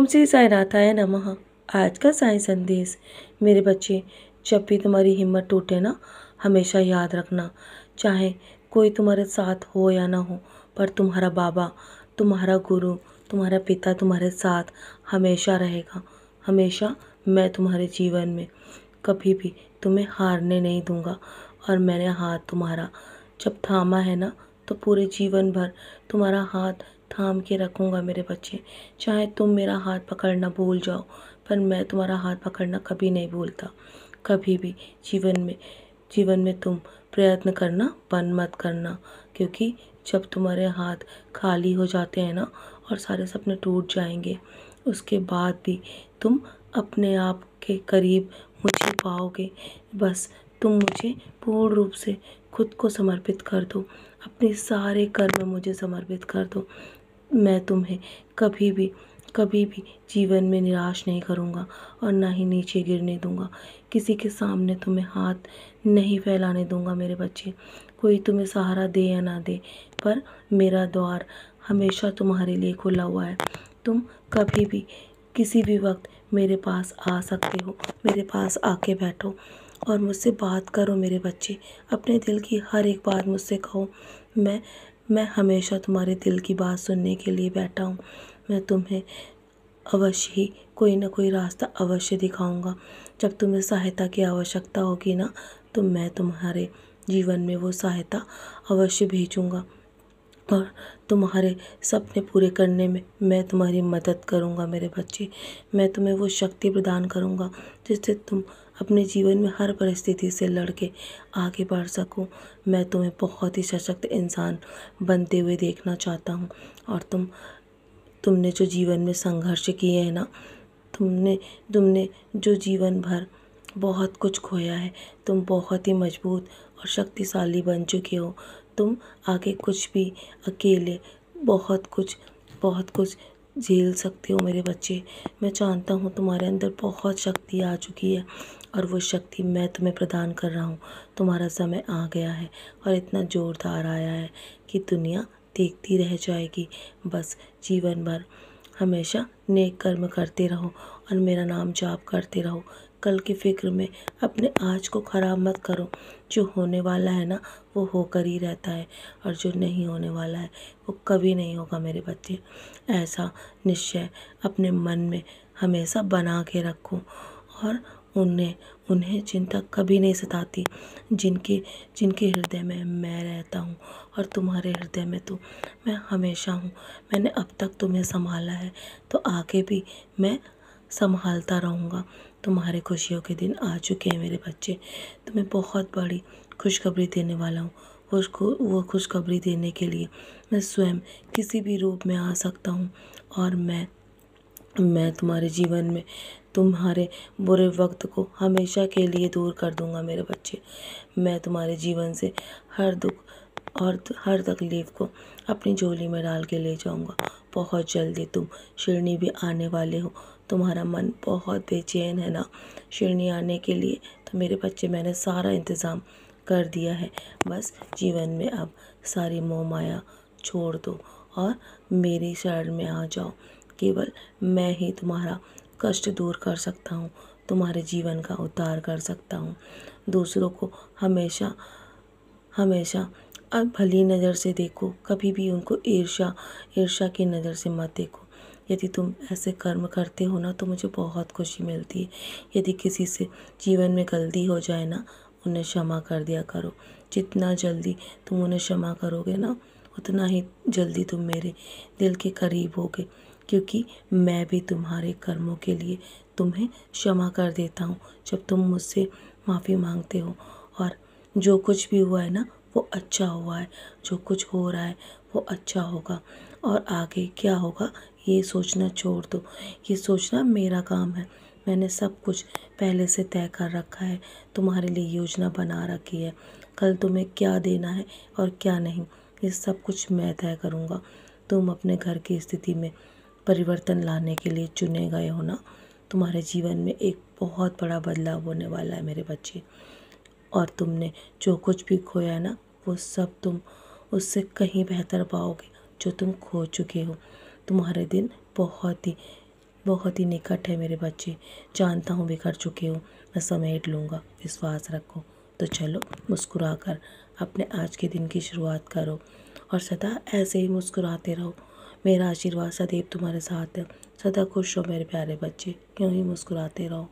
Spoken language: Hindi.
ओम श्री साईनाथाय नमः। आज का साईं संदेश। मेरे बच्चे, जब भी तुम्हारी हिम्मत टूटे ना, हमेशा याद रखना, चाहे कोई तुम्हारे साथ हो या ना हो, पर तुम्हारा बाबा, तुम्हारा गुरु, तुम्हारा पिता तुम्हारे साथ हमेशा रहेगा। हमेशा मैं तुम्हारे जीवन में कभी भी तुम्हें हारने नहीं दूंगा। और मैंने हाथ तुम्हारा जब थामा है ना, तो पूरे जीवन भर तुम्हारा हाथ थाम के रखूँगा मेरे बच्चे। चाहे तुम मेरा हाथ पकड़ना भूल जाओ, पर मैं तुम्हारा हाथ पकड़ना कभी नहीं भूलता। कभी भी जीवन में तुम प्रयत्न करना बंद मत करना, क्योंकि जब तुम्हारे हाथ खाली हो जाते हैं ना और सारे सपने टूट जाएंगे, उसके बाद भी तुम अपने आप के करीब मुझे पाओगे। बस तुम मुझे पूर्ण रूप से खुद को समर्पित कर दो, अपने सारे कर्म मुझे समर्पित कर दो। मैं तुम्हें कभी भी जीवन में निराश नहीं करूँगा और ना ही नीचे गिरने दूँगा। किसी के सामने तुम्हें हाथ नहीं फैलाने दूँगा मेरे बच्चे। कोई तुम्हें सहारा दे या ना दे, पर मेरा द्वार हमेशा तुम्हारे लिए खुला हुआ है। तुम कभी भी किसी भी वक्त मेरे पास आ सकते हो। मेरे पास आके बैठो और मुझसे बात करो मेरे बच्चे। अपने दिल की हर एक बात मुझसे कहो। मैं हमेशा तुम्हारे दिल की बात सुनने के लिए बैठा हूँ। मैं तुम्हें अवश्य ही कोई ना कोई रास्ता अवश्य दिखाऊंगा। जब तुम्हें सहायता की आवश्यकता होगी ना, तो मैं तुम्हारे जीवन में वो सहायता अवश्य भेजूंगा और तुम्हारे सपने पूरे करने में मैं तुम्हारी मदद करूंगा मेरे बच्चे। मैं तुम्हें वो शक्ति प्रदान करूंगा जिससे तुम अपने जीवन में हर परिस्थिति से लड़ के आगे बढ़ सको। मैं तुम्हें बहुत ही सशक्त इंसान बनते हुए देखना चाहता हूँ। और तुमने जो जीवन में संघर्ष किए हैं ना, तुमने जो जीवन भर बहुत कुछ खोया है, तुम बहुत ही मजबूत और शक्तिशाली बन चुके हो। तुम आगे कुछ भी अकेले बहुत कुछ झेल सकते हो मेरे बच्चे। मैं जानता हूँ तुम्हारे अंदर बहुत शक्ति आ चुकी है और वो शक्ति मैं तुम्हें प्रदान कर रहा हूँ। तुम्हारा समय आ गया है और इतना जोरदार आया है कि दुनिया देखती रह जाएगी। बस जीवन भर हमेशा नेक कर्म करते रहो और मेरा नाम जाप करते रहो। कल की फिक्र में अपने आज को ख़राब मत करो। जो होने वाला है ना, वो होकर ही रहता है, और जो नहीं होने वाला है वो कभी नहीं होगा मेरे बच्चे। ऐसा निश्चय अपने मन में हमेशा बना के रखो और उन्हें चिंता कभी नहीं सताती जिनके हृदय में मैं रहता हूँ। और तुम्हारे हृदय में तो मैं हमेशा हूँ। मैंने अब तक तुम्हें संभाला है, तो आगे भी मैं संभालता रहूँगा। तुम्हारे खुशियों के दिन आ चुके हैं मेरे बच्चे। तुम्हें बहुत बड़ी खुशखबरी देने वाला हूँ। वो खुशखबरी देने के लिए मैं स्वयं किसी भी रूप में आ सकता हूँ। और मैं तुम्हारे जीवन में तुम्हारे बुरे वक्त को हमेशा के लिए दूर कर दूंगा मेरे बच्चे। मैं तुम्हारे जीवन से हर दुख और हर तकलीफ को अपनी झोली में डाल के ले जाऊंगा। बहुत जल्दी तुम शिरनी भी आने वाले हो। तुम्हारा मन बहुत बेचैन है ना शिरनी आने के लिए, तो मेरे बच्चे मैंने सारा इंतज़ाम कर दिया है। बस जीवन में अब सारी मोह माया छोड़ दो और मेरी शरण में आ जाओ। केवल मैं ही तुम्हारा कष्ट दूर कर सकता हूँ, तुम्हारे जीवन का उद्धार कर सकता हूँ। दूसरों को हमेशा अब भली नज़र से देखो, कभी भी उनको ईर्ष्या की नज़र से मत देखो। यदि तुम ऐसे कर्म करते हो ना, तो मुझे बहुत खुशी मिलती है। यदि किसी से जीवन में गलती हो जाए ना, उन्हें क्षमा कर दिया करो। जितना जल्दी तुम उन्हें क्षमा करोगे ना, उतना ही जल्दी तुम मेरे दिल के करीब होगे, क्योंकि मैं भी तुम्हारे कर्मों के लिए तुम्हें क्षमा कर देता हूँ जब तुम मुझसे माफ़ी मांगते हो। और जो कुछ भी हुआ है ना, वो अच्छा हुआ है। जो कुछ हो रहा है वो अच्छा होगा, और आगे क्या होगा ये सोचना छोड़ दो। ये सोचना मेरा काम है। मैंने सब कुछ पहले से तय कर रखा है, तुम्हारे लिए योजना बना रखी है। कल तुम्हें क्या देना है और क्या नहीं, ये सब कुछ मैं तय करूँगा। तुम अपने घर की स्थिति में परिवर्तन लाने के लिए चुने गए हो ना। तुम्हारे जीवन में एक बहुत बड़ा बदलाव होने वाला है मेरे बच्चे। और तुमने जो कुछ भी खोया है ना, वो सब तुम उससे कहीं बेहतर पाओगे जो तुम खो चुके हो। तुम्हारे दिन बहुत ही बहुत ही निकट है मेरे बच्चे। जानता हूँ बिखर चुके हो, मैं समेट लूँगा, विश्वास रखो। तो चलो मुस्कुरा कर अपने आज के दिन की शुरुआत करो और सदा ऐसे ही मुस्कुराते रहो। मेरा आशीर्वाद सदैव तुम्हारे साथ है। सदा खुश रहो मेरे प्यारे बच्चे, यूँ ही मुस्कुराते रहो।